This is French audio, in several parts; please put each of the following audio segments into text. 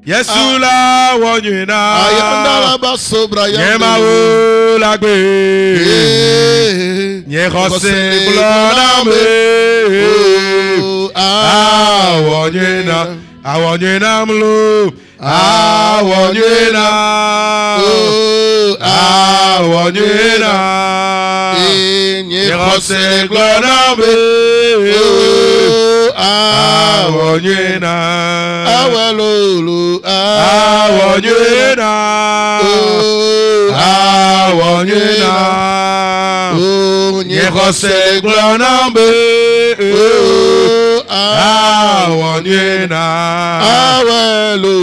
Yesula wonyina ayanda basobra yema lagbe nye khose bloname awonyina mlu awonyina nye khose bloname awonyina awelulu awonyina nye khose bloname awonyina awelu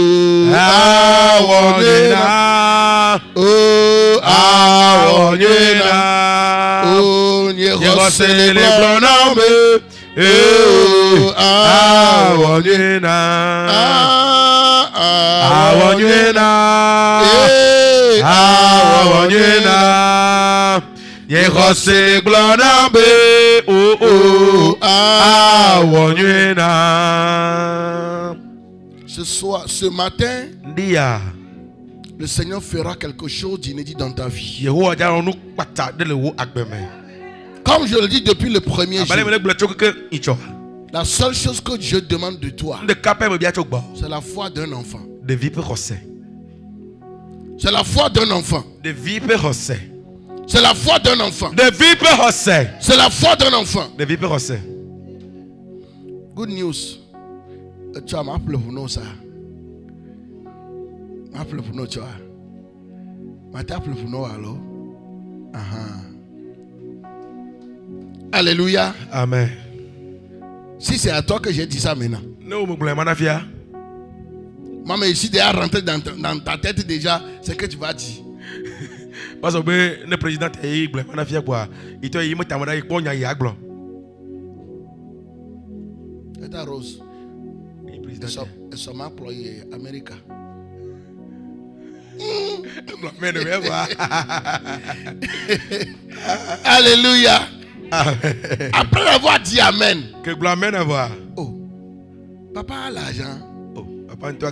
awonyina nye khose bloname awonyina ye khose blonambe awonyina. Ce matin, le Seigneur fera quelque chose d'inédit dans ta vie. Comme je le dis depuis le premier jour, la seule chose que Dieu demande de toi, c'est la foi d'un enfant. C'est la foi d'un enfant. C'est la foi d'un enfant. C'est la foi d'un enfant. Good news. Tu as m'appelé pour nous ça. M'appelé pour nous tu vois. M'appelé pour nous alors. Alléluia. Amen. Si c'est à toi que j'ai dit ça maintenant. Maman, ici déjà rentré dans ta tête déjà, c'est que tu vas dire. Parce que le président est ta Rose. Ils sont employés à l'Amérique. Alléluia. Après avoir dit Amen. Oh, papa a l'argent. Oh, papa, toi,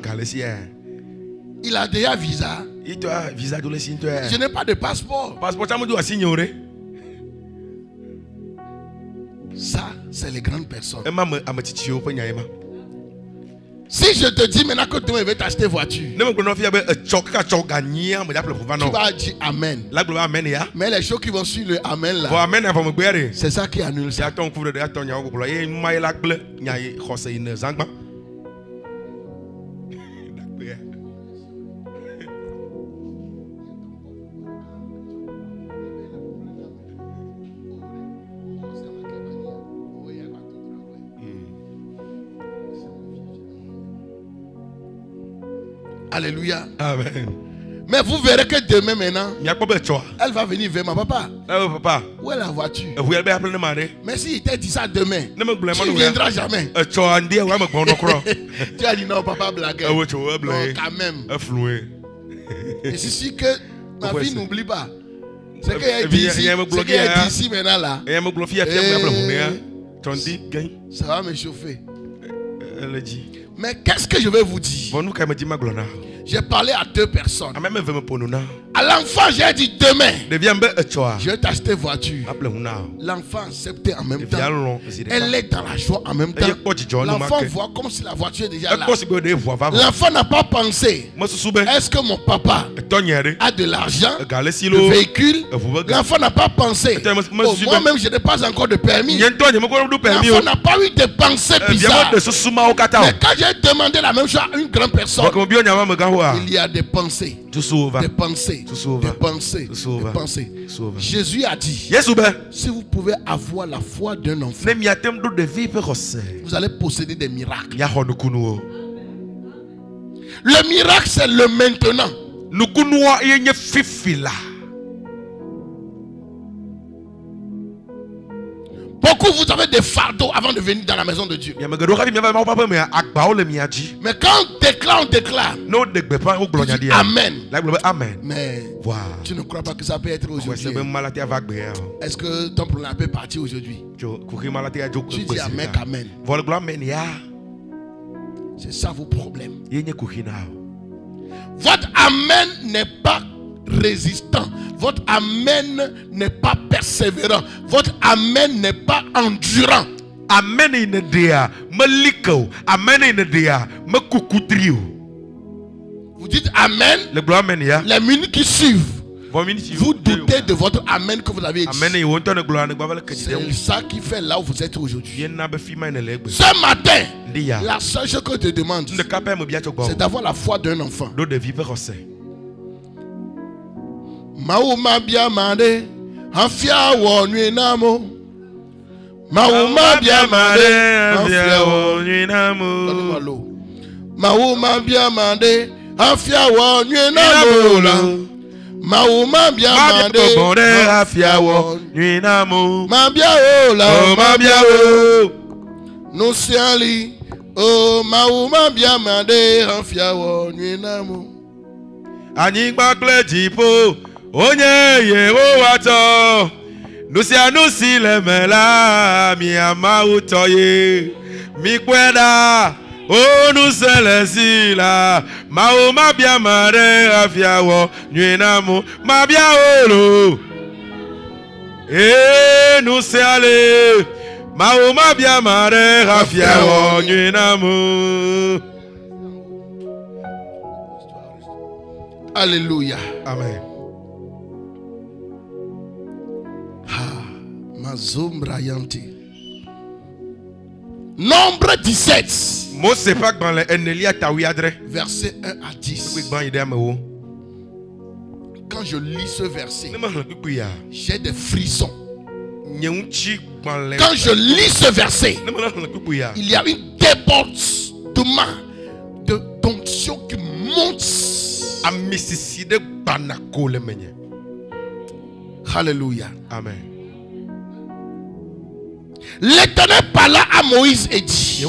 il a déjà visa. Je n'ai pas de passeport. Ça, c'est les grandes personnes. Si je te dis maintenant que demain il va t'acheter voiture, tu vas dire Amen. Mais les choses qui vont suivre le Amen là, c'est ça qui annule ça. Alléluia. Amen. Mais vous verrez que demain maintenant, elle va venir vers moi. Papa, où est la voiture? Mais si il t'a dit ça demain, tu ne viendras jamais. Tu as dit non, papa blague. Non, quand même. Et c'est sûr que ma fille n'oublie pas. Ce qu'elle dit ici maintenant là, ça va me chauffer. Mais qu'est-ce que je vais vous dire? J'ai parlé à deux personnes. À l'enfant, j'ai dit demain, je vais t'acheter voiture. L'enfant acceptait en même temps. Elle est dans la joie en même temps. L'enfant voit comme si la voiture est déjà là. L'enfant n'a pas pensé. Est-ce que mon papa a de l'argent, le véhicule? L'enfant n'a pas pensé. Oh, moi-même, je n'ai pas encore de permis. L'enfant n'a pas eu de pensée bizarre. Mais quand j'ai demandé la même chose à une grande personne, il y a des pensées. Des pensées. Des pensées. Des pensées. Jésus a dit, si vous pouvez avoir la foi d'un enfant, vous allez posséder des miracles. Le miracle, c'est le maintenant. Beaucoup, vous avez des fardeaux avant de venir dans la maison de Dieu. Mais quand on déclare. Tu dis Amen. Mais tu ne crois pas que ça peut être aujourd'hui. Est-ce que ton problème peut partir aujourd'hui? Tu dis Amen, Amen. C'est ça vos problèmes. Votre Amen n'est pas résistant. Votre Amen n'est pas persévérant. Votre Amen n'est pas endurant. Amen in dia meliko. Amen in dia mekukutrio. Vous dites Amen. Les minutes qui suivent, vous doutez de votre Amen que vous avez dit. C'est ça qui fait là où vous êtes aujourd'hui. Ce matin, la seule chose que je te demande, c'est d'avoir la foi d'un enfant. Mauma bia mande, afia wo nuenamo. Mauma bia mande, afia wo nuenamo. Mauma bia mande, afia wo nuenamo. Mauma bia mande, afia wo nuenamo. Mabia o la, mabia o. No siali, oh mauma bia mande, afia wo nuenamo. Anigba klejipo. Onye Yehowato Nusi lemela mi ama utoye mi kweda onu selesila maoma bia mare afiawo nyenamu mabia olo nusi ale maoma bia mare afiawo nyenamu. Alléluia. Amen. Nombre 17. Verset 1 à 10. Quand je lis ce verset, j'ai des frissons. Quand je lis ce verset, il y a une débordement de d'onction qui monte. Alléluia. Amen. L'Éternel parla à Moïse et dit: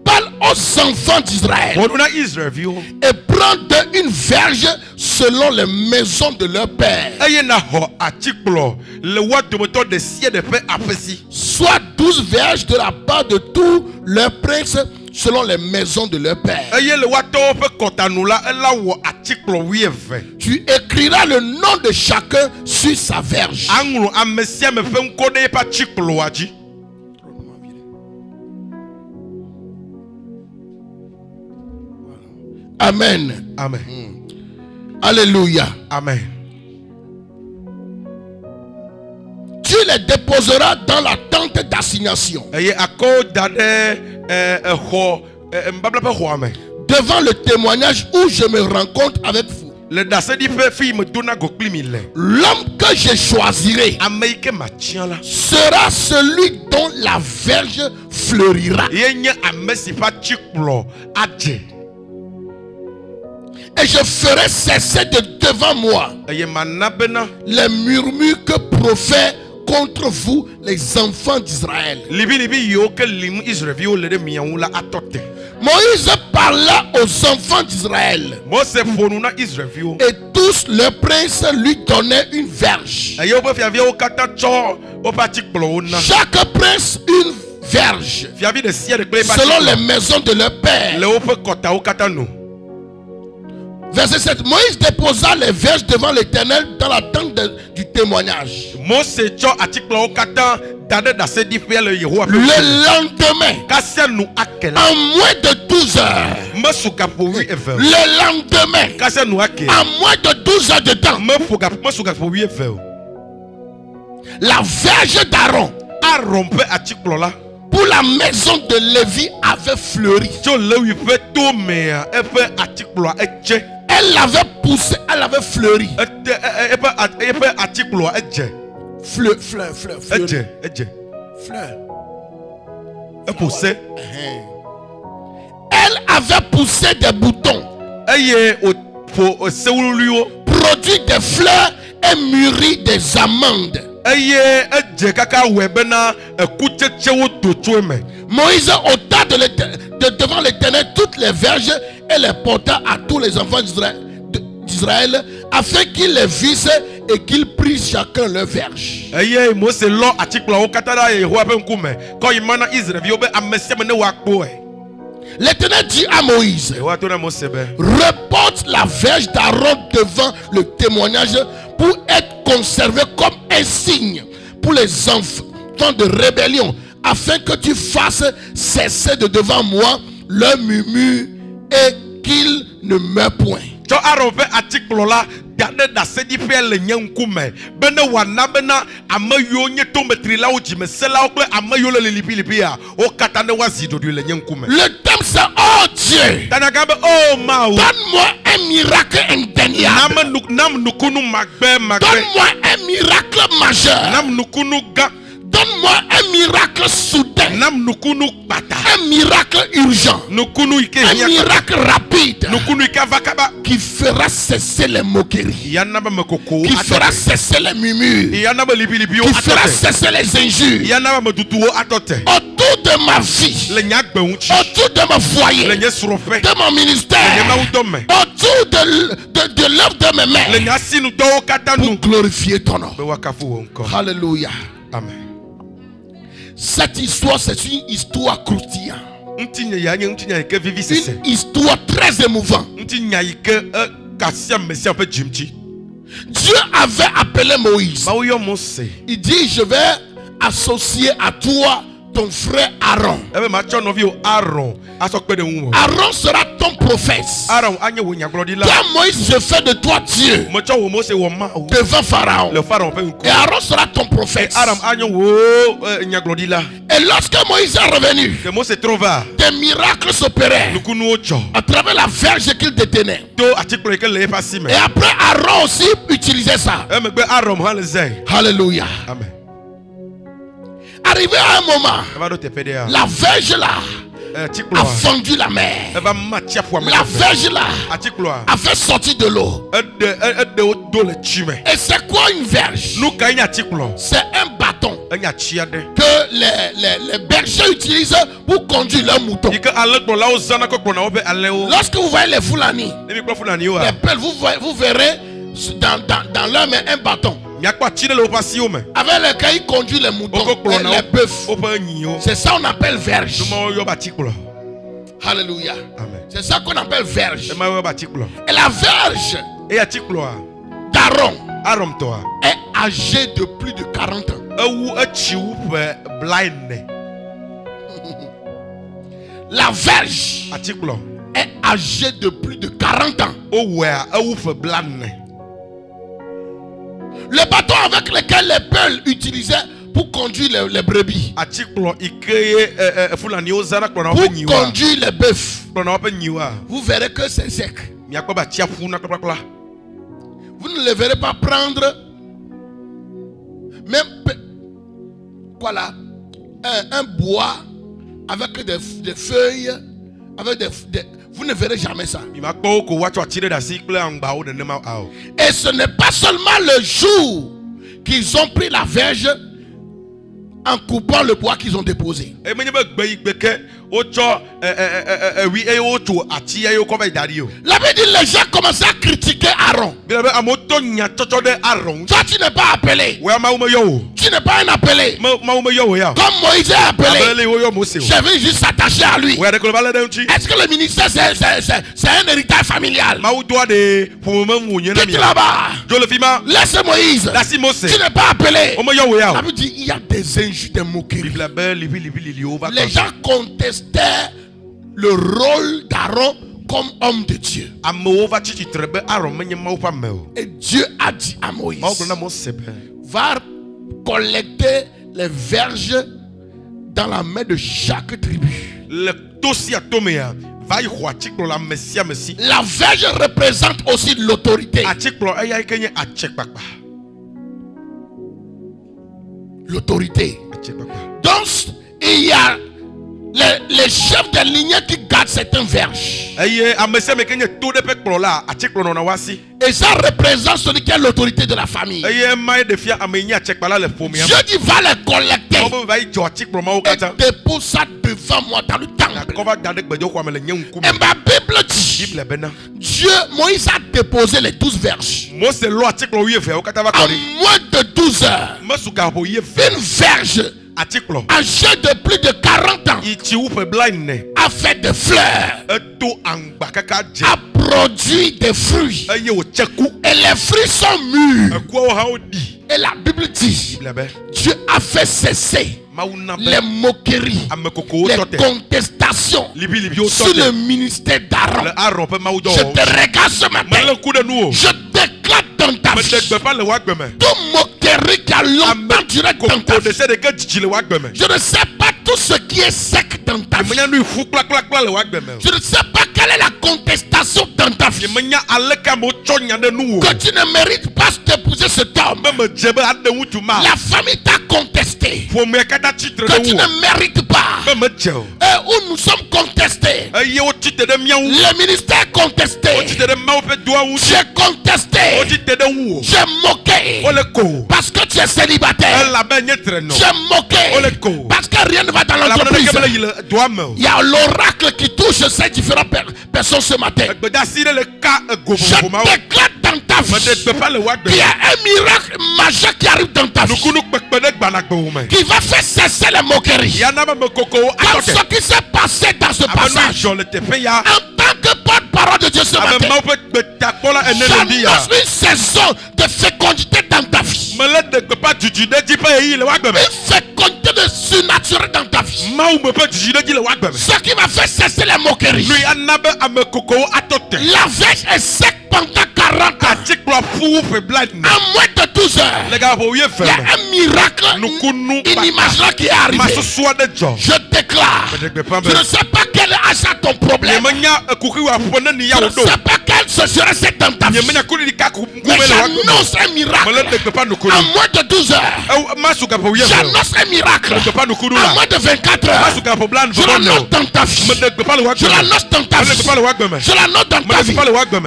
parle aux enfants d'Israël et prends d'eux une verge selon les maisons de leur père. Soit 12 verges de la part de tous leurs princes selon les maisons de leur père. Tu écriras le nom de chacun sur sa verge. Amen. Amen. Alléluia. Amen. Tu les déposeras dans la tente d'assignation. Devant le témoignage où je me rencontre avec vous. L'homme que je choisirai sera celui dont la verge fleurira. Et je ferai cesser de devant moi les murmures que profèrent contre vous les enfants d'Israël. Moïse parla aux enfants d'Israël. Et tous les princes lui donnaient une verge. Chaque prince une verge. Selon les maisons de leur père. Verset 7. Moïse déposa les verges devant l'Éternel dans la tente du témoignage. Le lendemain, en moins de 12 heures, le lendemain, en moins de 12 heures de temps, la verge d'Aaron pour la maison de Lévi avait fleuri. Elle avait poussé, elle avait fleuri. Fleur. Elle avait poussé des boutons. Produit des fleurs et mûri des amandes. Moïse ôta devant l'Éternel toutes les verges et les porta à tous les enfants d'Israël afin qu'ils les vissent et qu'ils prissent chacun leur verge. L'Éternel dit à Moïse, reporte la verge d'Aaron devant le témoignage pour être conservé comme un signe pour les enfants de rébellion, afin que tu fasses cesser de devant moi leur murmure et qu'ils ne meurent point. Le thème c'est oh Dieu, donne-moi un miracle indéniable, donne-moi un miracle majeur, donne-moi un miracle soudain, un miracle urgent, un miracle rapide qui fera cesser les moqueries, qui fera cesser les murmures, qui fera cesser les injures autour de ma vie, autour de mon foyer, de mon ministère, autour de l'œuvre de mes mains, pour glorifier ton nom. Alléluia. Amen. Cette histoire, c'est une histoire croustillante, une histoire très émouvante. Dieu avait appelé Moïse. Il dit, je vais associer à toi ton frère Aaron. Aaron sera ton prophète. Toi Moïse, je fais de toi Dieu devant Pharaon. Et Aaron sera ton prophète. Et lorsque Moïse est revenu, des miracles s'opéraient à travers la verge qu'il détenait. Et après Aaron aussi utilisait ça. Alléluia. Amen. Arrivé à un moment, la verge là a fendu la mer. La verge là a fait sortir de l'eau. Et c'est quoi une verge? C'est un bâton que les bergers utilisent pour conduire leurs moutons. Lorsque vous voyez les Fulani, les peuples, vous verrez dans leur main un bâton avec lequel ils conduisent les moutons et les bœufs. C'est ça qu'on appelle verge. Alléluia. C'est ça qu'on appelle verge. Et la verge d'Aaron est âgée de plus de 40 ans. La verge est âgée de plus de 40 ans. Le bâton avec lequel les peuples utilisaient pour conduire les brebis, pour conduire les bœufs, vous verrez que c'est sec. Vous ne les verrez pas prendre même voilà, un bois avec des feuilles, avec vous ne verrez jamais ça. Et ce n'est pas seulement le jour qu'ils ont pris la verge en coupant le bois qu'ils ont déposé. La Bible dit les gens commençaient à critiquer Aaron. Toi tu n'es pas appelé. Tu n'es pas un appelé. Comme Moïse est appelé. Je vais juste s'attacher à lui. Est-ce que le ministère c'est un héritage familial? Quitte là-bas. Laisse Moïse. Tu n'es pas appelé. La Bible dit il y a des injures, des moqueries. Les gens contestaient le rôle d'Aaron comme homme de Dieu. Et Dieu a dit à Moïse, va collecter les verges dans la main de chaque tribu. La verge représente aussi l'autorité. L'autorité. Donc il y a les chefs de lignée qui gardent certaines verges. Et ça représente celui qui a l'autorité de la famille. Dieu dit va les collecter et dépose ça devant moi dans le temple. Et ma Bible dit, Dieu, Moïse a déposé les 12 verges. En moins de 12 heures, une verge âgé de plus de 40 ans a fait des fleurs, a produit des fruits et les fruits sont mûrs. Et la Bible dit, Dieu a fait cesser les moqueries, les contestations sur le ministère d'Aaron. Je te regarde ce matin, je déclare dans ta vie toute moquerie qui a longtemps duré dans ta vie. Je ne sais pas tout ce qui est sec dans ta vie. Je ne sais pas quelle est la contestation dans ta vie, que tu ne mérites pas d'épouser cet homme. La famille t'a contesté, que tu ne mérites pas, et où nous sommes contestés. Le ministère est contesté. J'ai contesté, j'ai moqué parce que tu es célibataire. J'ai moqué parce que rien ne va dans l'entreprise. Il y a l'oracle qui touche ces différentes personnes ce matin. Je déclare dans ta vie qu'il y a un miracle majeur qui arrive dans ta vie, qui va faire cesser les moqueries. Comme ce qui s'est passé dans ce passage. En tant que porte-parole de Dieu ce matin, j'annonce une saison de fécondité dans ta vie. Une fécondité de surnaturel dans ta vie. Ce qui va faire cesser les moqueries. La verge est sec pendant 40 ans. En moins de 12 heures, il y a un miracle inimaginable qui est arrivé. Je déclare, je ne sais pas quel âge a ton problème, je ne sais pas quelle serait cette dans ta vie, mais j'annonce un miracle. En moins de 12 heures, j'annonce un miracle. En moins de 24 heures, je l'annonce dans ta vie. Je l'annonce dans ta vie. Je l'annonce dans ta vie.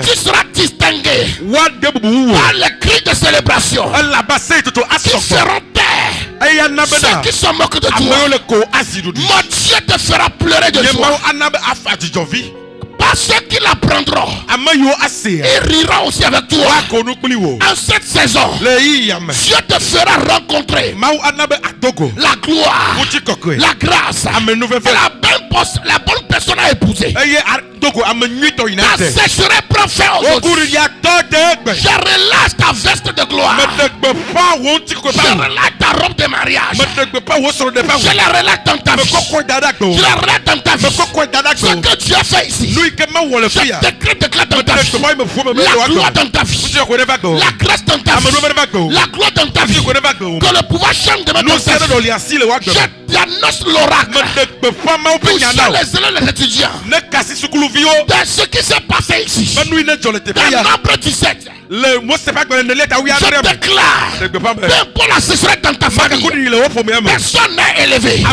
Tu seras distingué par les cris de célébration qui seront taire. Ceux qui se moquent de toi, mon Dieu te fera pleurer de joie. Pas ceux qui l'apprendront, ils riront aussi avec toi. En cette saison, Dieu te fera rencontrer la gloire, la grâce et la bonne personne à épouser. Ta sécheresse prend fin aujourd'hui. Je relâche ta veste de gloire. Je relâche ta robe de mariage. Je la relâche dans ta vie. Je la relâche dans ta vie. Ce que tu as fait ici, je décrète dans ta vie. La gloire dans ta vie. La grâce dans ta vie. La gloire dans ta vie. Que le pouvoir change de dans ta vie. J'annonce l'oracle. Touchant les élèves, les étudiants. De ce qui s'est passé ici. Dans nombre 17. Je déclare, peu importe la sécheresse dans ta famille, personne n'est élevé,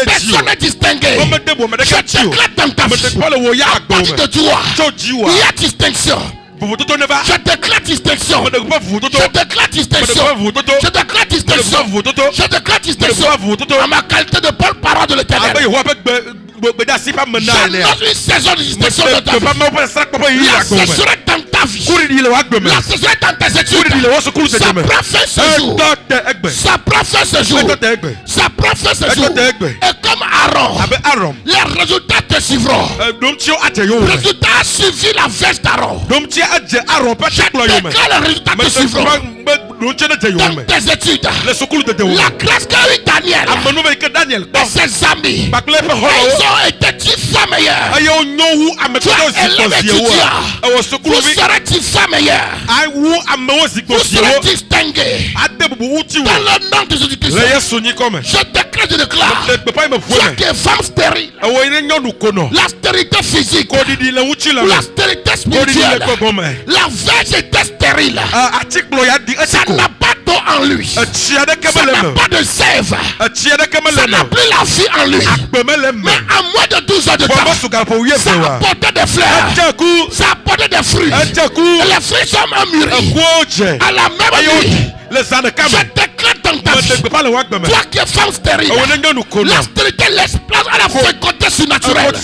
personne n'est distingué. Je déclare dans ta vie, à partir de toi, il y a distinction. Je déclare distinction. Je déclare distinction. Je déclare distinction. Je déclare distinction. En ma qualité de porte-parole de l'Éternel, j'annonce une saison de distinction de ta vie. La sécheresse dans ta vie, la sécheresse dans tes études, ça prend fin ce jour. Ça prend fin ce jour. Ça prend fin ce jour. Et comme Aaron, les résultats te suivront. Le résultat a suivi la veste d'Aaron. Je déclare les résultats te suivront. Dans tes études, la grâce qu'a eu Daniel et ses amis, ils ont été 10 fois meilleurs. Tu as élevé étudiant, vous serez 10 fois meilleurs. Vous serez distingués dans le nom de Jésus-Christ. Je déclare, je déclare, toi qui es femme stérile, la stérilité physique, la stérilité spirituelle, la verge était stérile. Ça n'a pas d'eau en lui. Ça n'a pas de sève. Ça n'a plus la vie en lui. Mais à moins de 12 ans de temps, ça a apporté des fleurs. Ça a apporté des fruits. Et les fruits sont mûris. À la même nuit, je déclare dans ta vie, toi qui es femme stérile, la stérilité laisse place à la fécondité surnaturelle. Dans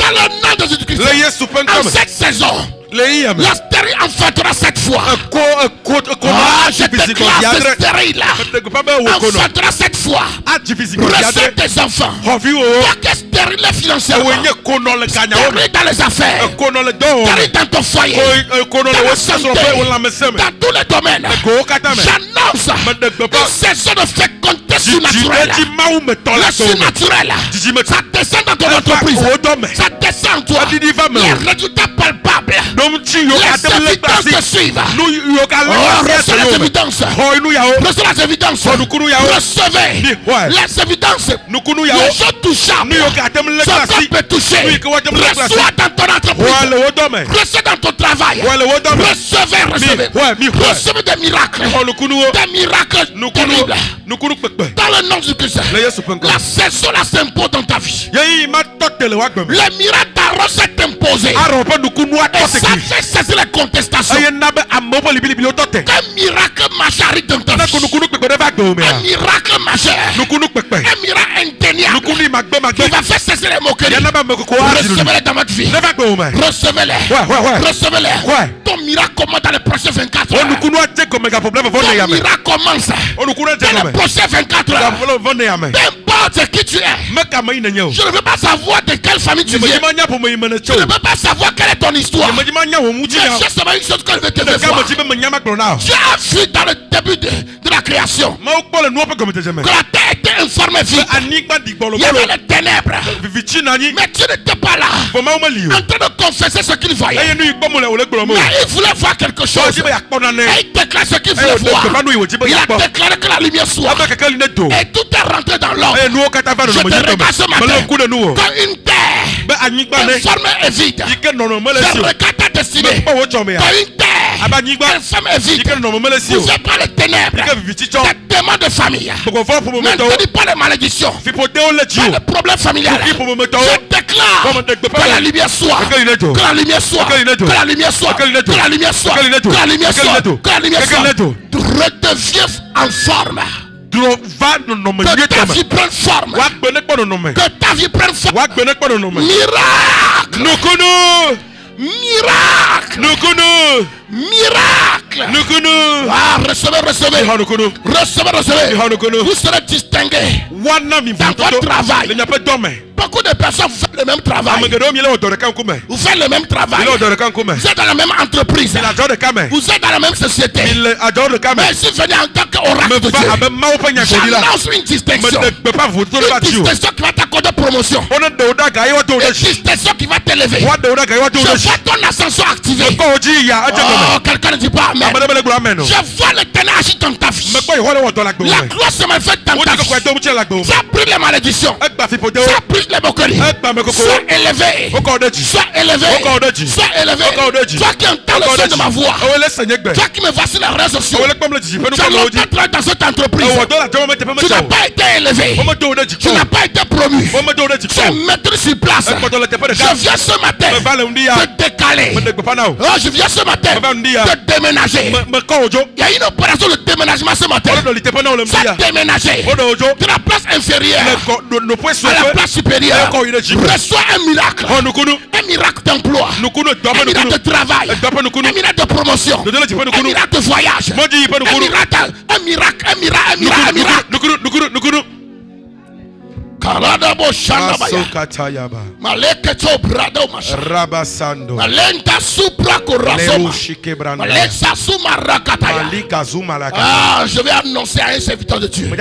le nom de Jésus-Christ, en cette saison, la stérile enfantera cette fois. Je déclare ce stérile enfantera cette fois. Reçois tes enfants. Toi qui es stérile financièrement, stérile dans les affaires, stérile dans ton foyer, dans la santé, dans tous les domaines. J'annonce une saison de fécondité surnaturelle. Le surnaturel, ça descend dans ton entreprise, ça descend en toi. Les résultats palpables, les évidences te suivent. Reçois les évidences. Reçois les évidences. Recevez les évidences. Les choses touchables. Ce qu'on peut toucher. Reçois dans ton entreprise. Reçois dans ton travail. Recevez. Recevez des miracles. Des miracles terribles. Dans le nom de Christ. La saison la s'impose dans ta vie. Les miracles d'Aaron s'est imposé. Et ça fait cesser les contestations. Un miracle majeur arrive dans ta vie. Un miracle majeur. Un miracle indéniable qui va faire cesser les moqueries. Recevez-les dans votre vie. Recevez-les. Recevez-les. Ton miracle commence dans les prochaines 24 heures. Ton miracle commence dans les prochaines 24 heures. Peu importe qui tu es. Je ne veux pas savoir de quelle famille tu viens. Je ne veux pas savoir quelle est ton histoire. Mais c'est seulement une chose que je veux te faire voir. Tu as vu dans le début de la création que la terre était informée vide. Il y avait les ténèbres. Mais tu n'étais pas là en train de confesser ce qu'il voyait. Mais il voulait voir quelque chose. Et il déclare ce qu'il voulait voir. Il a déclaré que la lumière soit. Et tout est rentré dans l'ordre. Je te regarde ce matin. Quand une terre informée et vide, je regarde ta destinée. Quand une terre informée et vide, vous n'êtes pas les ténèbres. Des démons de famille. Ne dis pas les malédictions. Pas les problèmes familiaux. Je déclare que la lumière soit. Que la lumière soit. Que la lumière soit. Que la lumière soit. Que la lumière soit. Que la lumière soit. Redeviens en forme. Que ta vie prenne forme. Que ta vie prenne forme. Miracle. Miracle. Miracle. Ah, recevez. Vous serez distingués dans votre travail. Beaucoup de personnes font le même travail. Vous faites le même travail. Vous êtes dans la même entreprise. Vous êtes dans la même société. Mais si vous venez en tant qu'oracle de Dieu, j'annonce une distinction. Une distinction qui va t'accorder promotion. Une distinction qui va t'élever. Je vois ton ascension activée. Oh, quelqu'un ne dit pas amen. Je vois le ténèbre agir dans ta vie. La gloire se manifeste dans ta vie. Ça brûle les malédictions. Ça brûle les moqueries. Sois élevé. Sois élevé. Sois élevé. Toi qui entends le son de ma voix. Toi qui me vois sur les réseaux sociaux. Tu as longtemps travaillé dans cette entreprise. Tu n'as pas été élevé. Tu n'as pas été promu. Tu es maître sur place. Je viens ce matin te décaler. Oh, je viens ce matin te déménager. Il y a une opération de déménagement ce matin. Ça déménager de la place inférieure à la place supérieure. Reçois un miracle. Un miracle d'emploi. Un miracle de travail. Un miracle de promotion. Un miracle de voyage. Un miracle. Karadabo Shandabaya Maleketo Brado Rabasando Malenta Supra Korasoma Malesa Suma Rakataya. Ah, je vais annoncer à un serviteur de Dieu. Je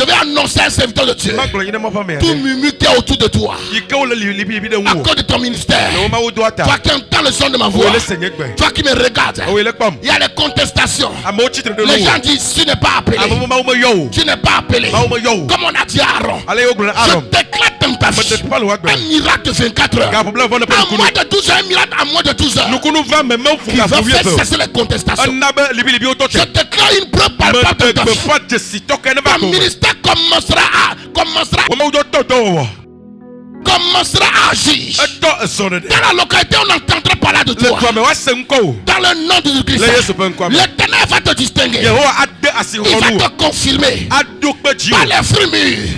vais annoncer à un serviteur de Dieu. Tout murmure qui est autour de toi à cause de ton ministère. Toi qui entends le son de ma voix. Toi qui me regardes. Il y a des contestations. Les gens disent tu n'es pas appelé. Tu n'es pas appelé. Comme on a dit à Aaron. Je déclare dans ta vie. Un miracle de 24 heures. À moins de 12 heures, un miracle à moins de 12 heures. Qui va faire cesser les contestations. Je déclare une preuve palpable de ta vie. Ton ministère commencera à agir. Dans la localité, on entendra parler de toi. Dans le nom de Jésus-Christ, l'Éternel va te distinguer. Il va te confirmer par les fruits mûrs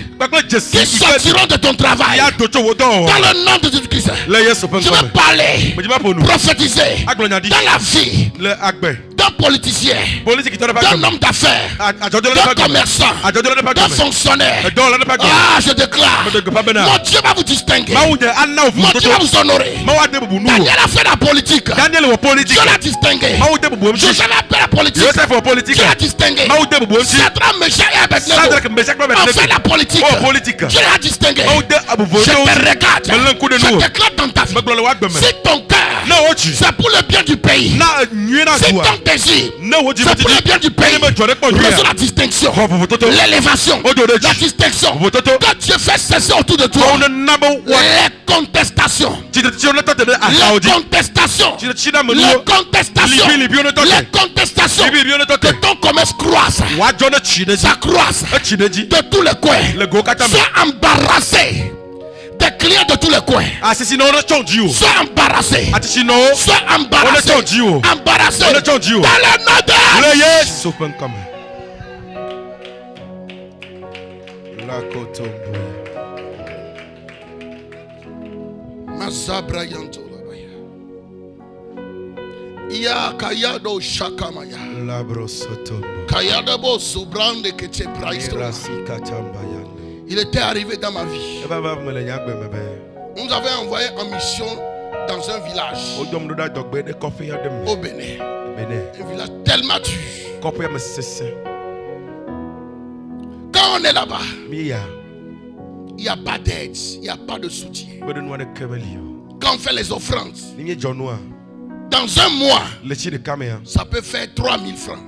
qui sortiront de ton travail. Dans le nom de Jésus-Christ, je vais parler, prophétiser dans la vie d'un politicien, d'un homme d'affaires, d'un commerçant, d'un fonctionnaire. Ah, je déclare, mon Dieu va vous distinguer. Mon Dieu va vous honorer. Daniel a fait la politique. Dieu l'a distingué. Joseph a fait la politique. Dieu l'a distingué. Shadrach, Meshach et Abednego ont fait la politique. Dieu l'a distingué. Je te regarde. Je déclare dans ta vie. Si ton cœur, c'est pour le bien du pays. Si ton désir, c'est pour le bien du pays. Reçois la distinction, l'élévation, la distinction. Que Dieu fait cesser autour de toi les contestations. Les contestations. Les contestations. Les contestations. Que ton commerce croisse. Ça croisse de tous les coins. Sois embarrassé. Des clients de tous les coins. Sois embarrassé. Sois embarrassé. Embarrassé. Dans le nom de Jésus. Mazabra yanto labaya. Ya kayado shakamaya. Kayadabo subrande kete praistro. Il était arrivé dans ma vie. On nous avait envoyé en mission dans un village au Bénin. Un village tellement dur. Quand on est là-bas, il n'y a pas d'aide, il n'y a pas de soutien. Quand on fait les offrandes, dans un mois, ça peut faire 3000 francs.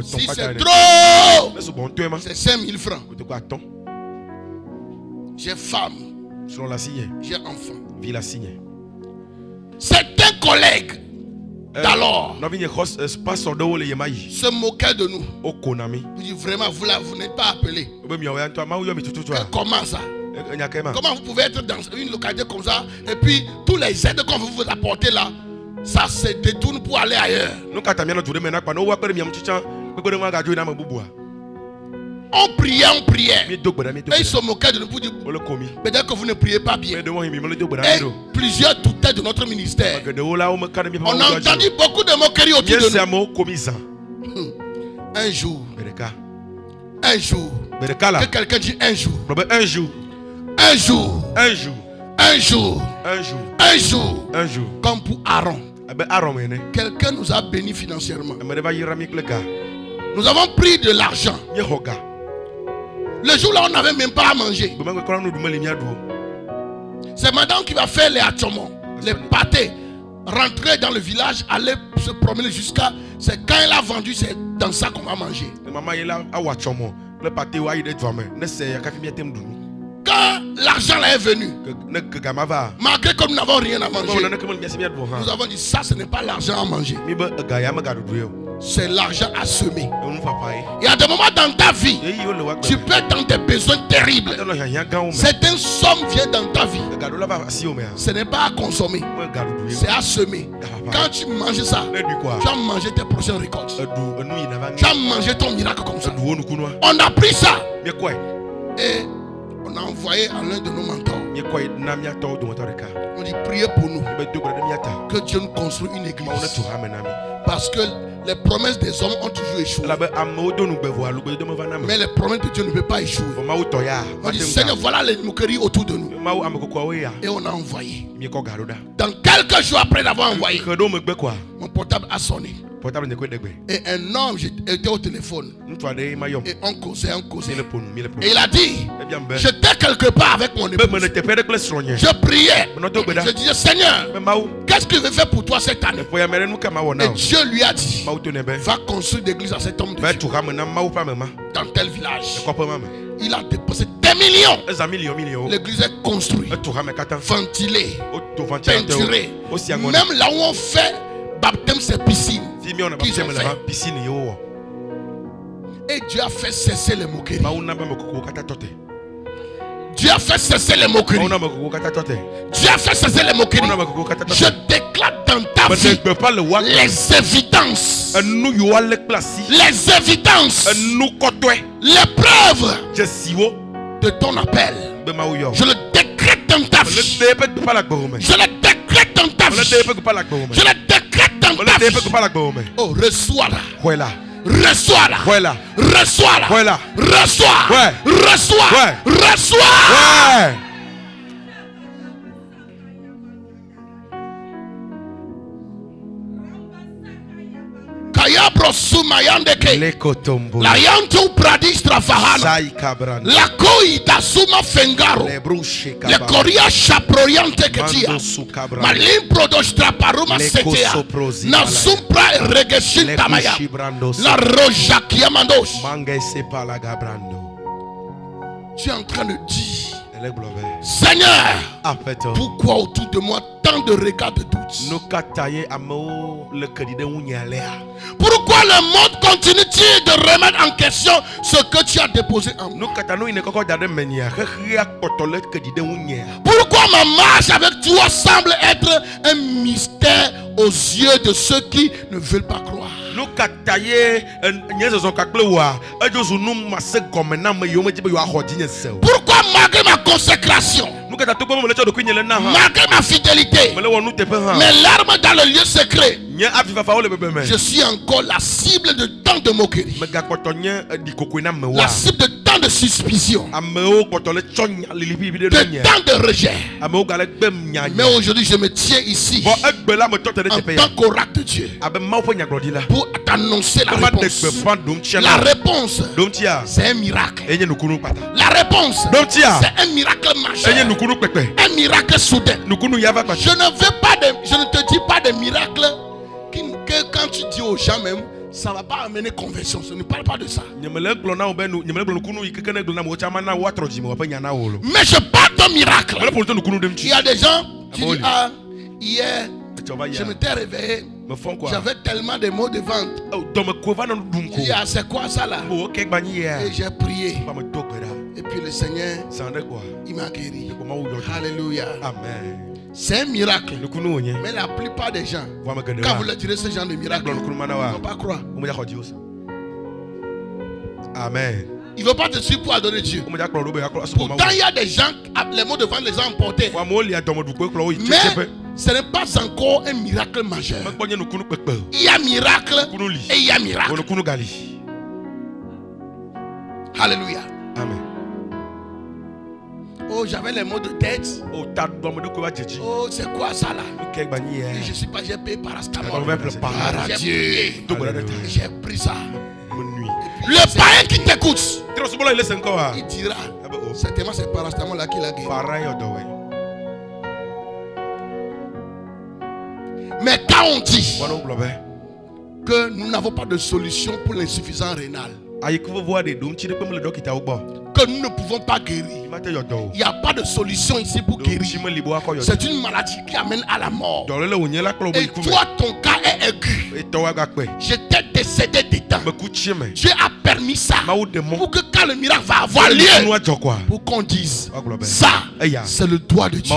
Si c'est trop, c'est 5000 francs. J'ai femme, j'ai enfant. Certains collègues d'alors se moquaient de nous. Ils disent vraiment, vous n'êtes pas appelés. Comment ça? Comment vous pouvez être dans une localité comme ça et puis tous les aides qu'on vous apporter là, ça se détourne pour aller ailleurs. On priait. Et ils se moquaient de nous pour dire peut-être que vous ne priez pas bien. Et plusieurs doutaient de notre ministère. On a entendu beaucoup de moqueries autour de nous. Un jour. Que quelqu'un dit un jour. Un jour. Comme pour Aaron. Quelqu'un nous a bénis financièrement. Nous avons pris de l'argent. Le jour là, on n'avait même pas à manger. C'est madame qui va faire les atchomons, les pâtés, rentrer dans le village, aller se promener jusqu'à. C'est quand elle a vendu, c'est dans ça qu'on va manger. Quand l'argent là est venu, malgré comme nous n'avons rien à manger, nous avons dit ça, ce n'est pas l'argent à manger. C'est l'argent à semer. Il y a des moments dans ta vie, tu peux être dans des besoins terribles. Certaines sommes viennent dans ta vie. Ce n'est pas à consommer, c'est à semer. Quand tu manges ça, tu vas manger tes prochaines récoltes. Tu vas manger ton miracle comme ça. On a pris ça et on a envoyé à l'un de nos mentors. On dit priez pour nous que Dieu nous construise une église. Parce que les promesses des hommes ont toujours échoué. Mais les promesses de Dieu ne peuvent pas échouer. On dit Seigneur, voilà les moqueries autour de nous. Et on a envoyé. Dans quelques jours après d'avoir envoyé, mon portable a sonné. Et un homme était au téléphone. Et on causait. Et il a dit, j'étais quelque part avec mon épouse. Je priais. Je disais, Seigneur, qu'est-ce que je vais faire pour toi cette année? Et Dieu lui a dit, va construire l'église à cet homme de Dieu dans tel village. Il a dépensé des millions. L'église est construite, ventilée, peinturée. Même là où on fait baptême, c'est piscine. Et Dieu a fait cesser les moqueries. Dieu a fait cesser les moqueries. Dieu a fait cesser les moqueries. Je déclare dans ta vie les évidences. Les évidences. Les preuves de ton appel. Je le décrète dans ta vie. Je le décrète dans ta vie. Je le décrète dans ta vie. Oh, reçois-la. Reçois-la. Reçois-la. Reçois. Reçois. Reçois. Kayabro sumayandeke. La yantu pradistra fahana. La koita suma fengaro. Le koria chaproyante ketia. Malim prodostra paruma setea. Na sumpra regeshin tamaya. La roja kiamandos. Tu es en train de dire, Seigneur, pourquoi autour de moi tant de regards de doute? Pourquoi le monde continue-t-il de remettre en question ce que tu as déposé en moi? Pourquoi ma marche avec toi semble être un mystère aux yeux de ceux qui ne veulent pas croire? Pourquoi malgré ma consécration, malgré ma fidélité, mes larmes dans le lieu secret, je suis encore la cible de tant de moqueries, la cible de tant de suspicion, de tant de rejet. Mais aujourd'hui je me tiens ici en tant qu'oracle de Dieu pour t'annoncer la réponse. La réponse, c'est un miracle. La réponse, c'est un miracle majeur, un miracle soudain. Je ne te dis pas de miracle que quand tu dis aux gens même, ça ne va pas amener conversion. Je ne parle pas de ça. Mais je parle d'un miracle. Il y a des gens qui disent, ah, hier, je m'étais réveillé. J'avais tellement de mots de vente. Il dit, ah, c'est quoi ça là? Et j'ai prié. Et puis le Seigneur, il m'a guéri. Alléluia. Amen. C'est un miracle. Mais la plupart des gens, quand vous leur direz ce genre de miracle, ils ne vont pas croire. Amen. Il ne veut pas te suivre pour adorer Dieu. Pourtant, il y a des gens, les mots de vente les ont emportés. Mais ce n'est pas encore un miracle majeur. Il y a miracle et il y a miracle. Alléluia. Amen. Oh, j'avais les mots de tête. Oh, c'est quoi ça là? Et je suis pas, j'ai payé parastamol. J'ai pris ça. Le païen qui t'écoute, il dira, certainement c'est parastamol là qui l'a guéri. Mais quand on dit que nous n'avons pas de solution pour l'insuffisance rénale, que nous ne pouvons pas guérir, il n'y a pas de solution ici pour guérir. C'est une maladie qui amène à la mort. Et toi, ton cas est aigu. J'étais décédé dedans. Dieu a permis ça pour que quand le miracle va avoir lieu, pour qu'on dise ça, c'est le doigt de Dieu.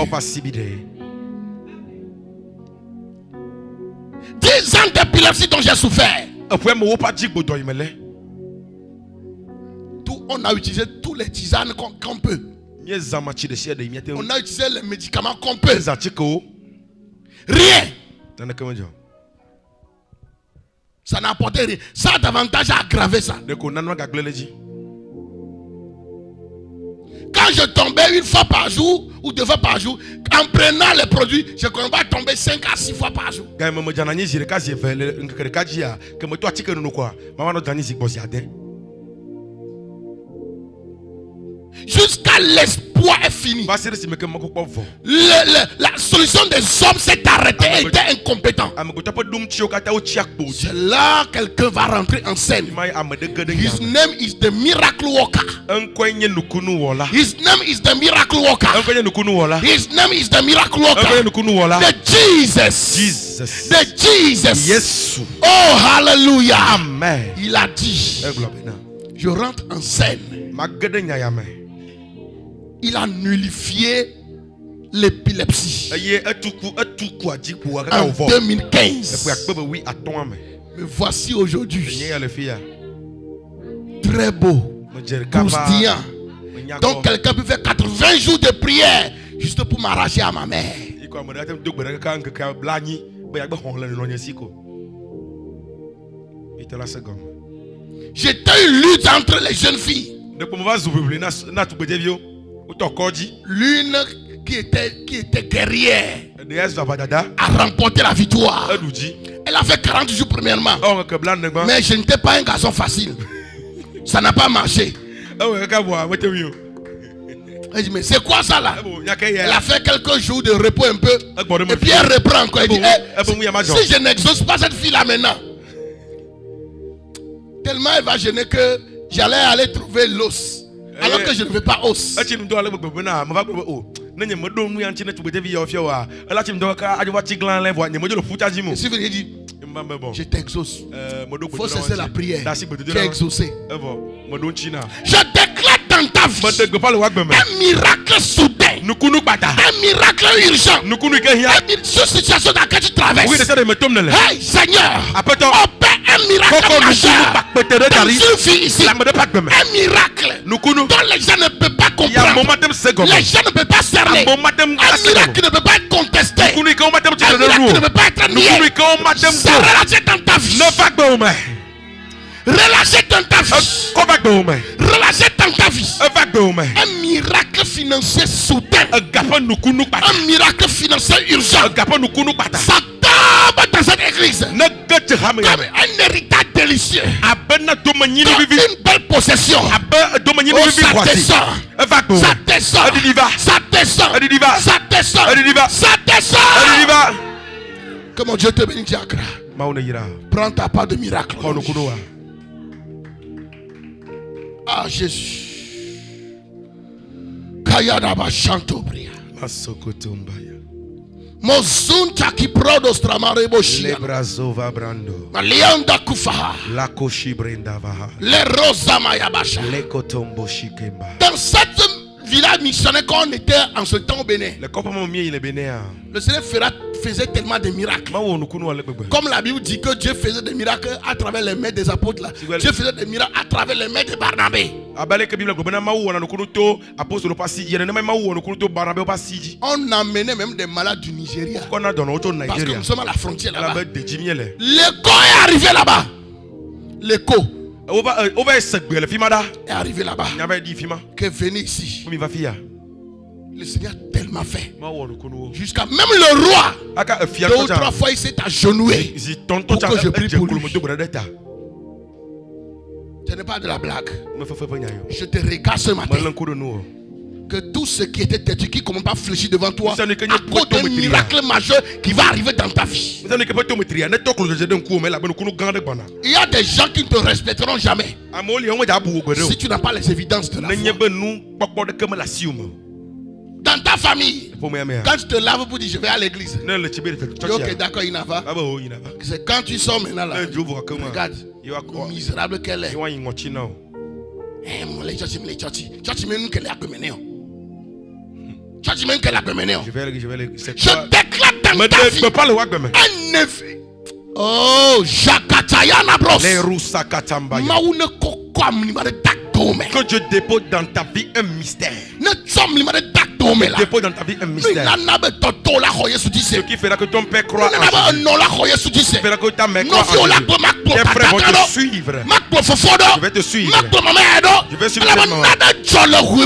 10 ans d'épilepsie dont j'ai souffert. On a utilisé tous les tisanes qu'on peut. On a utilisé les médicaments qu'on peut. Rien. Ça n'a apporté rien. Ça a davantage aggravé ça. Quand je tombais 1 fois par jour ou 2 fois par jour, en prenant les produits, je ne connais pas tomber 5 à 6 fois par jour. Jusqu'à l'espoir est fini. La solution des hommes s'est arrêtée et était incompétent. C'est là quelqu'un va rentrer en scène. His name is the miracle worker. His name is the miracle worker. His name is the miracle worker. The Jesus. The Jesus. Yes. Oh, hallelujah. Amen. Il a dit, je rentre en scène. Il a nullifié l'épilepsie en 2015. Mais voici aujourd'hui, très beau, croustillant. Donc quelqu'un peut faire 80 jours de prière juste pour m'arracher à ma mère. J'étais une lutte entre les jeunes filles. L'une qui était guerrière a remporté la victoire. Elle a fait 40 jours premièrement. Mais je n'étais pas un garçon facile. Ça n'a pas marché. Elle dit, mais c'est quoi ça là? Elle a fait quelques jours de repos un peu. Et puis elle reprend encore. Elle dit, si je n'exauce pas cette fille là maintenant, tellement elle va gêner que j'allais aller trouver l'os. Alors que je ne veux pas os. Si vous dites, je t'exauce. Il faut cesser la prière. Tu es exaucé. Je déclare dans ta vie un miracle soudain. Un miracle urgent. Une situation dans laquelle tu traverses. Hey Seigneur, opère un miracle majeur dans une fille ici. Un miracle dont les gens ne peuvent pas comprendre. Les gens ne peuvent pas cerner. Un miracle qui ne peut pas être contesté. Un miracle qui ne peut pas être nié. C'est relâché dans ta vie. Relâché dans ta vie. Relâché dans ta vie. Un miracle financier soudain. Un miracle financier urgent. Ça tombe dans cette église comme un héritage délicieux. Comme une belle possession. Oh, ça descend. Ça descend. Ça descend. Ça descend. Ça descend. Que mon Dieu te bénisse, Diacre. Prends ta part de miracle. Ah Jésus. Kayadaba Chantobria. Mozunta ki prodos tramarebo shia. Lebrazova brando. Malianda kufaha. La koshi brenda vaha. Le rosa mayabasha. Le kotombo shikemba. Dans cette village missionnaire quand on était en ce temps au Bénin, le Seigneur faisait tellement de miracles. Comme la Bible dit que Dieu faisait des miracles à travers les mains des apôtres là. Dieu faisait des miracles à travers les mains de Barnabé. On emmenait même des malades du Nigeria. Parce que nous sommes à la frontière là-bas. L'écho est arrivé là-bas. L'écho est arrivé là-bas. Que venez ici. Le Seigneur a tellement fait. Jusqu'à même le roi. 2 ou 3 fois il s'est agenouillé pour que je prie pour lui. Ce n'est pas de la blague. Je te regarde ce matin. Que tout ce qui était têtu, qui ne commence pas à fléchir devant toi, à cause d'un miracle majeur qui va arriver dans ta vie. Il y a des gens qui ne te respecteront jamais si tu n'as pas les évidences de la foi. Dans ta famille, quand tu te laves pour dire je vais à l'église, ok, d'accord, il n'a pas. C'est quand tu sors maintenant là, regarde, misérable qu'elle est. Je déclare dans ta vie un effet. Oh, Jakatayana Bros. Que Dieu dépose dans ta vie un mystère. Dépose dans ta vie un mystère. Ce qui fera que ton père croit en Jésus. Ce qui fera que ta mère croit en Jésus. Tes frères vont te suivre. Je vais te suivre. Je vais suivre tes mains.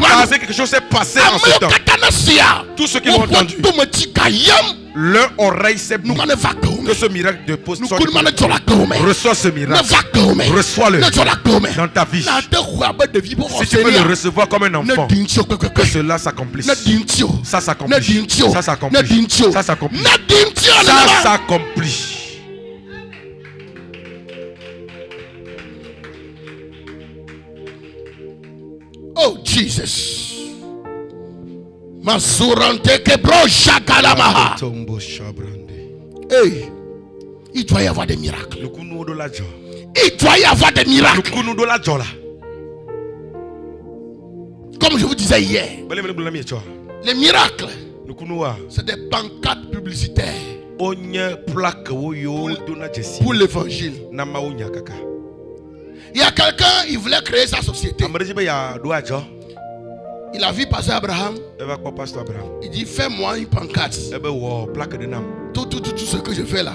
Parce que quelque chose s'est passé en ce temps. Tous ceux qui l'ont entendu Leur oreille sait que ce miracle de poste reçoit ce miracle. Reçois-le dans ta vie. Si tu veux le recevoir comme un enfant, que cela s'accomplisse. Ça s'accomplit. Ça s'accomplit. Ça s'accomplit. Ça s'accomplit. Oh Jesus. Masurante kebro shakalamaha. Hey, il doit y avoir des miracles. Il doit y avoir des miracles. Comme je vous disais hier, les miracles, c'est des pancartes publicitaires pour l'évangile. Il y a quelqu'un, il voulait créer sa société. Il a vu passer Abraham. Il dit, fais-moi une pancarte. Tout ce que je fais là,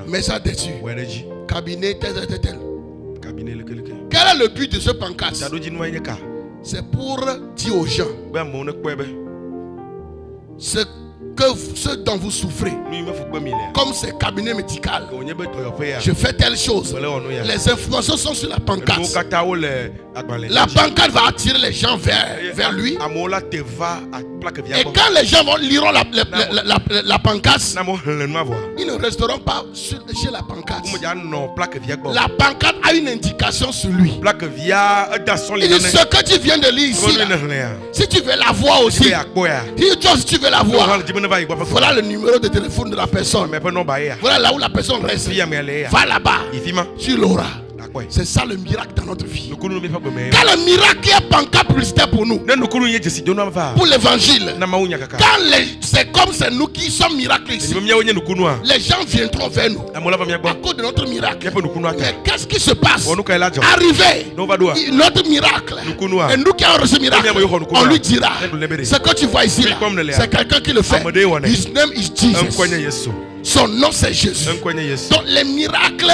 mets ça dessus. Cabinet tel. Quel est le but de ce pancarte? C'est pour dire aux gens ce dont vous souffrez. Comme c'est cabinet médical, je fais telle chose. Les informations sont sur la pancarte. La pancarte va attirer les gens vers lui. Et quand les gens liront la pancarte, ils ne resteront pas chez la pancarte. La pancarte a une indication sur lui. Il dit, ce que tu viens de lire ici là, si tu veux la voir aussi, si tu veux la voir, voilà le numéro de téléphone de la personne. Voilà là où la personne reste. Va là-bas, tu l'auras. C'est ça le miracle dans notre vie. Quand le miracle est pancarte publicitaire pour nous, pour l'évangile, c'est comme c'est nous qui sommes miracles ici, les gens viendront vers nous à cause de notre miracle. Mais qu'est-ce qui se passe? Arrivé notre miracle, et nous qui avons reçu ce miracle, on lui dira, ce que tu vois ici, c'est quelqu'un qui le fait. His name is Jesus. Son nom c'est Jésus. Donc les miracles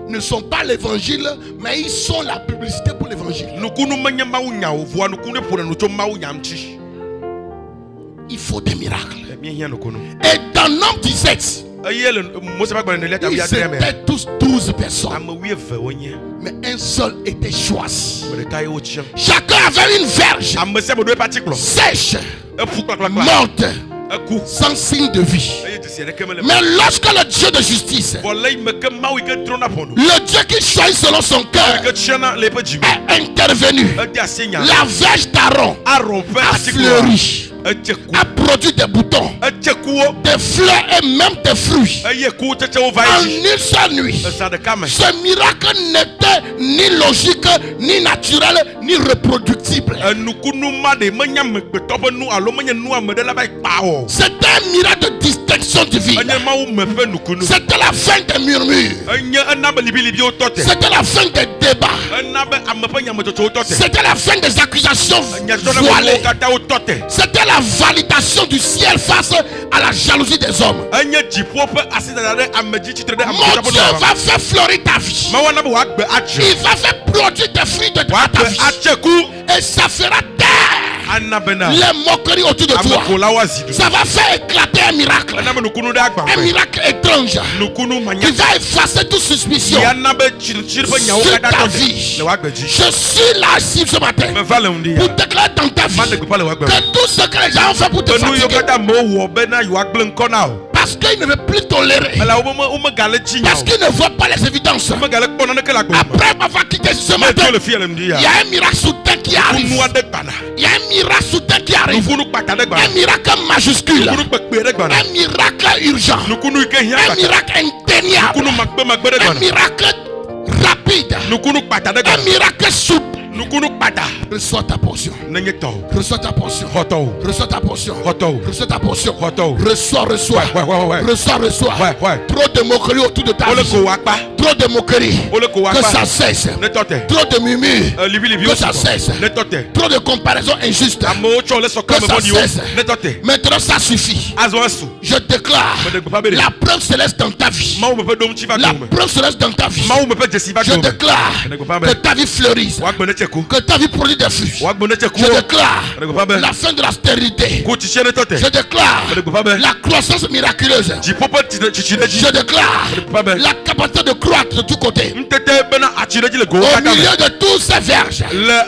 ne sont pas l'évangile, mais ils sont la publicité pour l'évangile. Il faut des miracles. Et dans Nombre 17, ils étaient tous 12 personnes, mais un seul était choisi. Chacun avait une verge sèche, morte, sans signe de vie. Mais lorsque le Dieu de justice, le Dieu qui choisit selon son cœur, est intervenu, la verge d'Aaron a fleuri, a produit des boutons, des fleurs et même des fruits en une seule nuit. Ce miracle n'était ni logique, ni naturel, ni reproductible. C'était un miracle de distinction divine. C'était la fin des murmures. C'était la fin des débats. C'était la fin des accusations voilées. C'était la validation du ciel face à la jalousie des hommes. Mon Dieu va faire fleurir ta vie. Il va faire produire des fruits de ta vie. Et ça fera taire les moqueries autour de toi. Ça va faire éclater un miracle. Un miracle étrange qui va effacer toute suspicion sur ta vie. Je suis là ici ce matin pour déclarer dans ta vie que tout ce que les gens ont fait pour te fatiguer, parce qu'il ne veut plus tolérer, parce qu'il ne voit pas les évidences. Après m'avoir quitté ce matin, il y a un miracle soudain qui arrive. Il y a un miracle soudain qui arrive. Un miracle majuscule. Un miracle urgent. Un miracle indéniable. Un miracle rapide. Un miracle souple. Reçois ta portion. Reçois ta portion. Reçois ta portion. Reçois ta portion. Reçois. Trop de moqueries autour de ta vie. Trop de moqueries. Que ça cesse. Trop de murmures. Que ça cesse. Trop de comparaisons injustes. Que ça cesse. Maintenant ça suffit. Je déclare la preuve céleste dans ta vie. La preuve céleste dans ta vie. Je déclare que ta vie fleurisse. que ta vie produit des fruits. Je déclare la fin de la stérilité. Je déclare la croissance miraculeuse. Je déclare la capacité de croître de tous côtés. Au milieu de tous ces verges, au milieu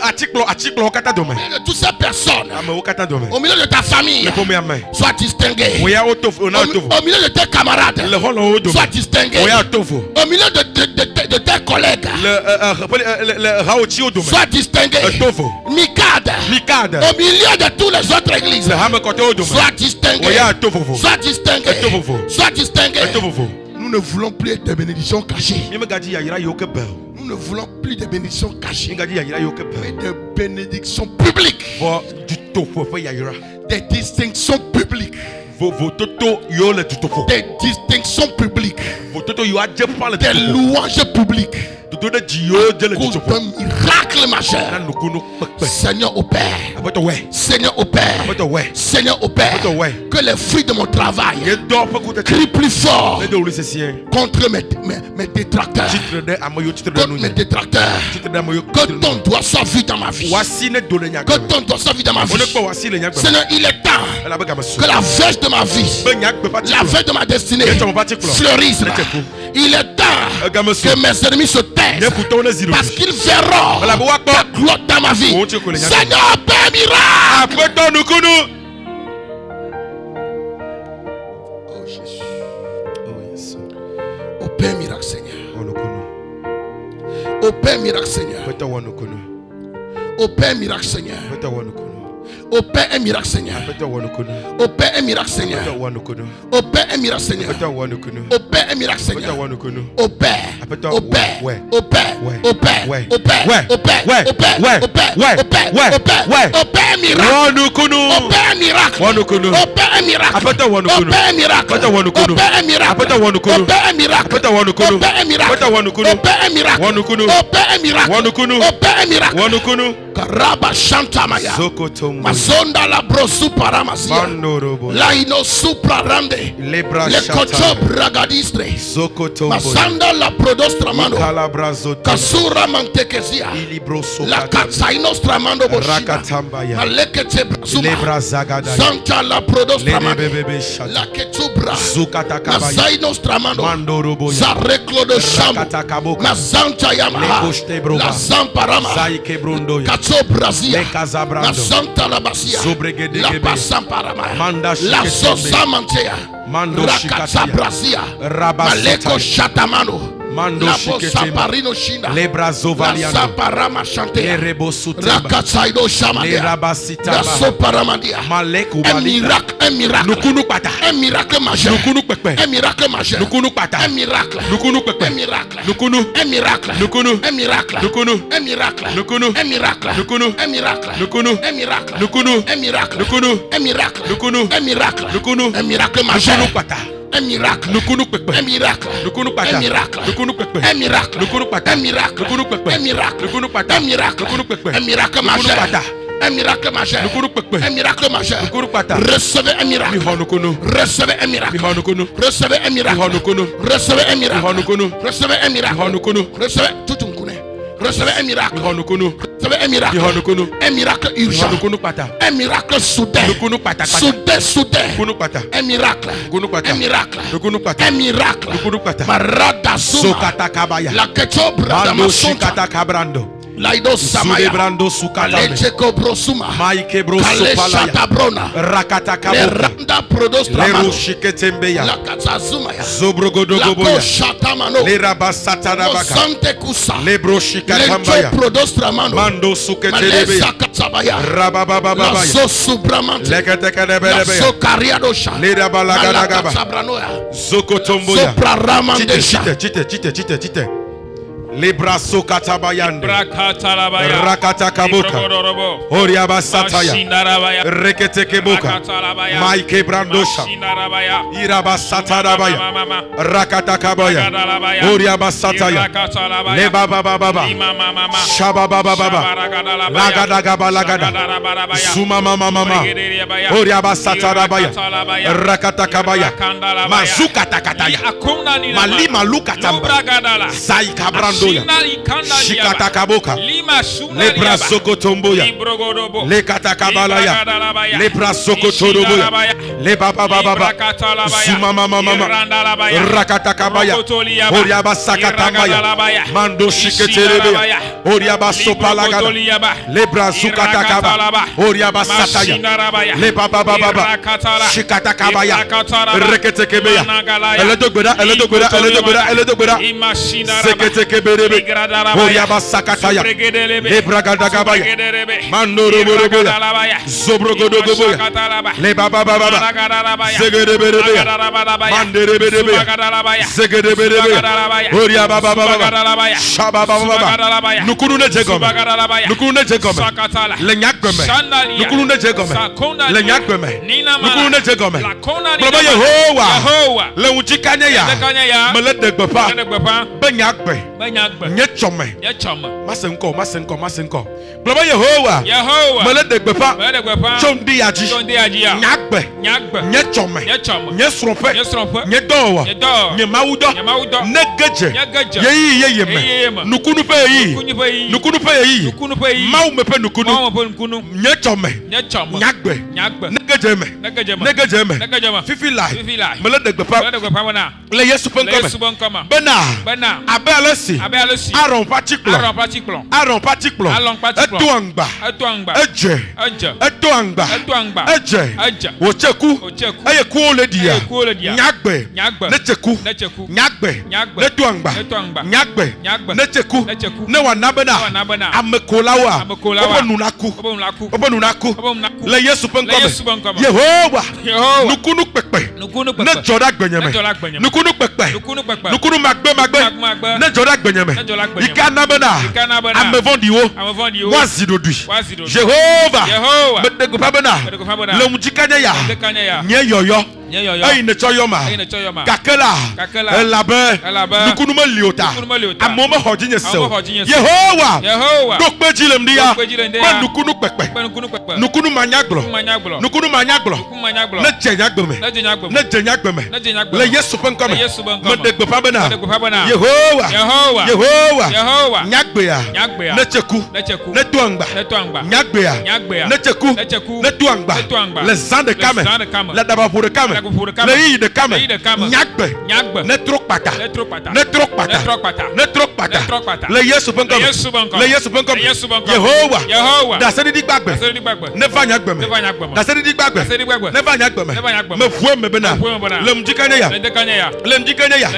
de toutes ces personnes, au milieu de ta famille, sois distingué. Au milieu de tes camarades, sois distingué. Au milieu de tes collègues, sois distingué. Mikad, au milieu de toutes les autres églises, sois distingué. Sois distingué. Sois distingué. Nous ne voulons plus des bénédictions cachées. Nous ne voulons plus des bénédictions cachées, mais des bénédictions publiques. Des distinctions publiques. Des distinctions publiques. Des louanges publiques. Un miracle majeur. Seigneur au Père. Seigneur au Père. Seigneur au Père. Que les fruits de mon travail crient plus fort contre mes détracteurs. Contre mes détracteurs. Que ton doigt soit vu dans ma vie. Que ton doigt soit vu dans ma vie. Seigneur, il est temps que la verge de ma vie, la verge de ma destinée fleurisse. Il est temps que mes ennemis se taisent. Parce qu'ils verront la gloire dans ma vie. Seigneur, Père miracle. Oh Jésus. Oh Père miracle Seigneur. Oh Père miracle Seigneur. Oh Père miracle Seigneur. Au Père un miracle Seigneur. Au Père un miracle Seigneur. Au Père un miracle Seigneur. Au Père un miracle Seigneur. Au Père. Au Père. Au Père. Au Père. Au Père. Au Père. Au Père. Au Père. Au Père. Au Père. Au Père. Au Père miracle. Au Père miracle. Au Père un miracle. Au Père un miracle. Au Père un miracle. Au Père un miracle. Au Père un miracle. Au Père un miracle. Au Père un miracle. Au Père un miracle. Karaba Shantamaya. Mazonda la brosu paramasia. La ino supra rande. Le kocho bragadistre. Mazanda la prodostramano. Kasura mantekezia. La katsainostramando boshida. Malekete brazuma. Zanta la prodostramano. La ketubra. Mazainostramando. Zareklo de shambo. Mazanta yamaha. La zamparama. Brazia, la Santa la Basia, la Passamparama, la Sosamantea, Rakatsa Brazia, Maleko Shatamano. La Saparino Shina, la Saparama Chante, Rakatsaido Shamania, la Soparamadia, un miracle, un miracle, un miracle majeur, un miracle majeur, un miracle, un miracle, un miracle, un miracle, un miracle, un miracle, un miracle, un miracle, un miracle, un miracle, un miracle, un miracle majeur. Un miracle, un miracle, un miracle, un miracle, un miracle, un miracle, un miracle, un miracle majeur, un miracle majeur, un miracle majeur. Recevez un miracle, recevez un miracle, recevez un miracle, recevez un miracle, recevez un miracle, recevez tout un coup. Recevez un miracle. Recevez un miracle. Un miracle urgent. Un miracle soudain. Soudain. Un miracle. Un miracle. Un miracle. Marada Zuma. La ketobra da masonta. Laido Samaya, Lecheko Brosuma, Kalesha Tabrona, Leranda Prodostramano, La Katsazumaya, La Shatamano, Sante Kusa, Lecho Prodostramano, Malesa Katsabaya, La Sosubramante, La Sokariadosha, La Katsabranoya, Sopraramandesha. Les brasso katabayande rakata kaboka oriaba sataya rekete keboka maike brandosha iraba satarabaya rakata kabaya oriaba sataya le baba baba shaba baba baba lagada gaba lagada suma mama mama oriaba satarabaya rakata kabaya mazuka takataya malima lukatamba sai kabrando Shikata kaboka Le brasokotomboya. Le katakabalaya. Le brasokotoroboya. Le baba baba. Sumama mama. Rakatakabaya. Oriaba sakatamaya. Mando shiketerebeya. Oriaba sopalagada. Le brazukatakaba. Oriaba sataya. Le baba baba. Shikatakabaya. Reketekebeya. Elle dogbeda. Seketekeberebe. Oriaba sakataya. Le bragadagabaya. Mandoroboya. Zobrogodogoboya. Le baba baba. Segedeberebeya. Mandereberebeya. Segedeberebeya. Oriaba baba. Shababa baba. Nukunu ne jegome. Nukunu ne jegome. Le nyakome. Nukunu ne jegome. Le nyakome. Nukunu ne jegome. Baba Yehowa. Le unjikanye ya. Mele degbepa. Benyakbe. Nyechome. Masenko. Baba Yehowa. Mele degbepa. Chondi yaji. Nyakbe. Nyechome. Nyesrope. Nyedowa. Nyemaudo. Negeje. Yeyeme. Nukunu pe yi. Mau mepe nukunu. Nyechome. Nyakbe. Negejeme. Fifi lai. Mele degbepa. Le Yesu penkome. Bena. Abelesi. Aron patiklo. Etuangba. Eje. Eje. Ocheku. Eyeku oledia. Nyagbe. Necheku. Nyagbe. Netuangba. Nyagbe. Necheku. Newa nabena. Amekolawa. Obonunaku. Le Yesu penkome. Yehowa. Nukunu pepe. Ne joda gbenyeme. Nukunu pepe. Nukunu magbe. Ne joda gbenyeme. Ika nabena. Amevondiwo. Wazidodui. Jehova. Medegbepa bena. Le mujikanye ya. Nye yoyo. Ayi ne choyoma. Kakela. Elabe. Nukunu me liota. Amome hodinye se. Yehowa. Dokpe jilem dia. Ma nukunu pepe. Nukunu manyagblo. Ne jenyagbeme. Le Yesu penkome. Medegbepa bena. Yehowa. Nyagbeya. Necheku. Netuangba. Nyagbeya. Necheku. Netuangba. Le zande kame. Le dabapure kame. Le yi de kame. Nyagbe. Netrokpata. Le Yesu penkome. Yehowa. Dasedi digbagbe. Neva nyagbeme. Dasedi digbagbe. Neva nyagbeme. Me fue me bena. Le mjikanye ya.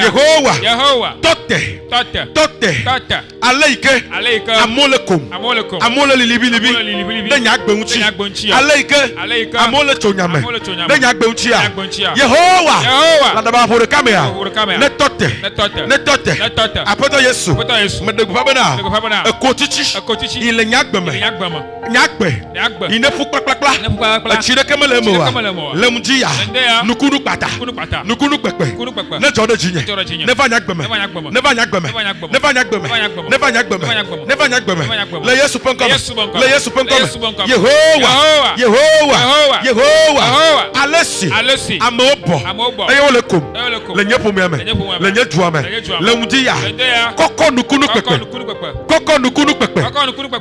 Yehowa. Tote. Aleike. Amolekum. Amole libi. Ne nyagbe unchi. Aleike. Amole chonyame. Ne nyagbe unchi ya. Yehowa. La daba pore kamea. Ne tote. Apoto Yesu. Me degba bena. Ekotichi. Ile nyagbeme. Nyagbe. Ine fukpakpakpa. Echire kemele moa. Le mjia. Nukunu kpata. Nukunu kpekpe. Ne jode jinye. Neva nyagbeme. Le Yesu penkome. Yehowa. Alesi. Amobo. Eyolekum. Le nyepumiame. Le nyejuame. Le mjia. Koko nukunu kpekpe.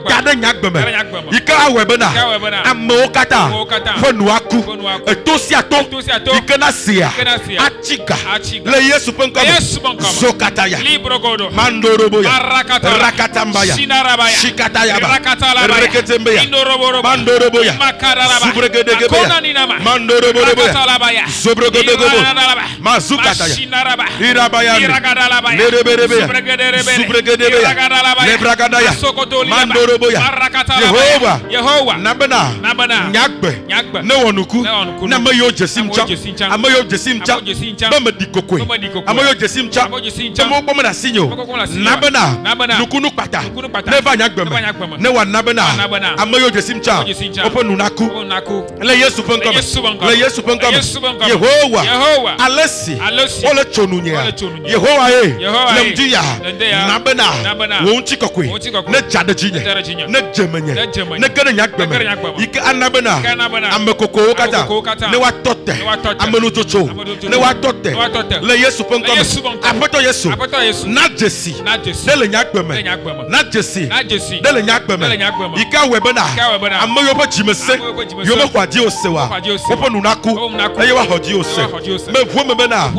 Gade nyagbeme. Ika awebena. Ameokata. Fonuaku. Etosiato. Ikena sia. Achiga. Le Yesu penkome. Zokataya. Mandoroboya. Rakatambaya. Shikatayaba. Reketembeya. Mandoroboya. Subregedegebeya. Mandoroboya. Subregedegebeya. Mazukataya. Irabayani. Nereberebeya. Subregedebeya. Lebragadaya. Mandoroboya. Yehowa. Nabena. Nyagbe. Newonuku. Namayo jesimcha. Amayo jesimcha. Bamedikokwe. Amayo jesimcha. Bamobomena sinyo. Nabena. Nukunu kpata. Neva nyagbeme. Newa nabena. Amayo jesimcha. Openunaku. Le Yesu penkome. Yehowa. Alesi. Ole chonunya. Yehowa Lemdiya. Nabena. Wonchikokwe. Ne jade jinye. Ne jemenye. Ne Ngene nyagbeme. Ike anabena. Amekoko kata. Ne wa tote. Amenu tocho. Ne wa tote. Le Yesu penkome. Apoto Yesu. Na Jesi. Ne le nyagbeme. Na Jesi. Ne le nyagbeme. Ike webena. Amoyo bo jimese. Yo me kwadi osewa. Opo nunaku. Eye wa hodi ose. Me vume bena.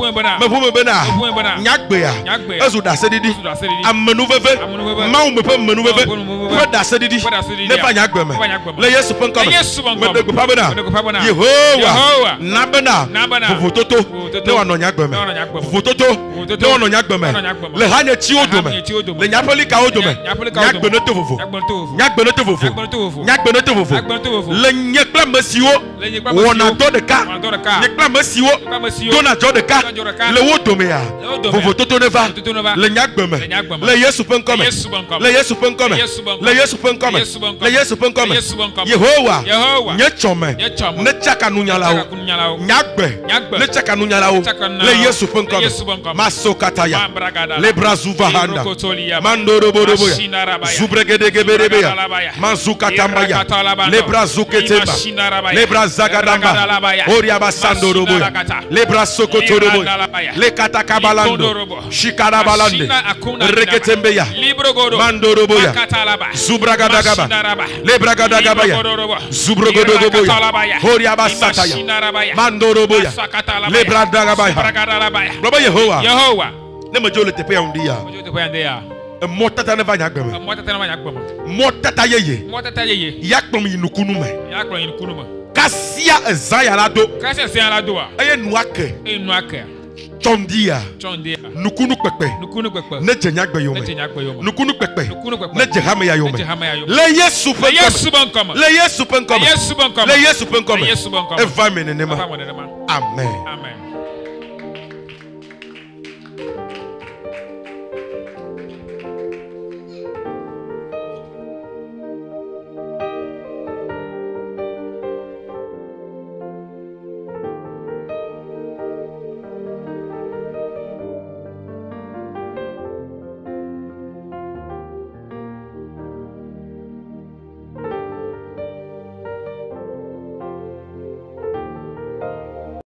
Me vume bena. Nyagbeya. Ezu da sedidi. Amenu veve. Ma u me pe menu veve. Pe da sedidi. Ne ba nyagbeme. Le Yesu penkome. Me de gba bena. Yehowa. Nabena. Vuvototo. Ne wa no nyagbeme. Vuvototo. Ne wa no nyagbeme. Le hanye chi odome. Le nyapeli ka odome. Nyagbene to vovo. Nyagbene to vovo. Nyagbene to vovo. Le nyekla mesiwo. Wona do de ka. Nyekla mesiwo. Dona jo de ka. Le wodome ya. Vuvototo ne va. Le nyagbeme. Le Yesu penkome. Le Yesu penkome. Le Yesu penkome. Le Yesu penkome. Yehowa. Nyechome. Ne chaka nunyalao. Nyagbe. Ne chaka nunyalao. Le Yesu penkome. Masokataya. Le brazuva handa. Mandorobodoboya. Zubregedegeberebeya. Manzukatambaya. Le brazuketemba. Le brazagadamba. Oriabasandoroboya. Le brasokotoroboya. Le katakabalando. Shikarabalande. Reketembeya. Mandoroboya. Zubragadagaba. Le bragadagabaya. Zubrogodogoboya. Oriabasataya. Mandoroboya. Le bradagabaya. Baba Yehowa. Ne me jole tepe undia. Motata ne va nyagbeme. Motata yeye. Yakpom yinukunu me. Kasia ezaya lado. Eye nuake. Chondia. Nukunu pepe. Ne jenyagbe yome. Nukunu pepe. Ne jehame ya yome. Le Yesu penkome. Le Yesu penkome. Le Yesu penkome. Eva menenema. Amen.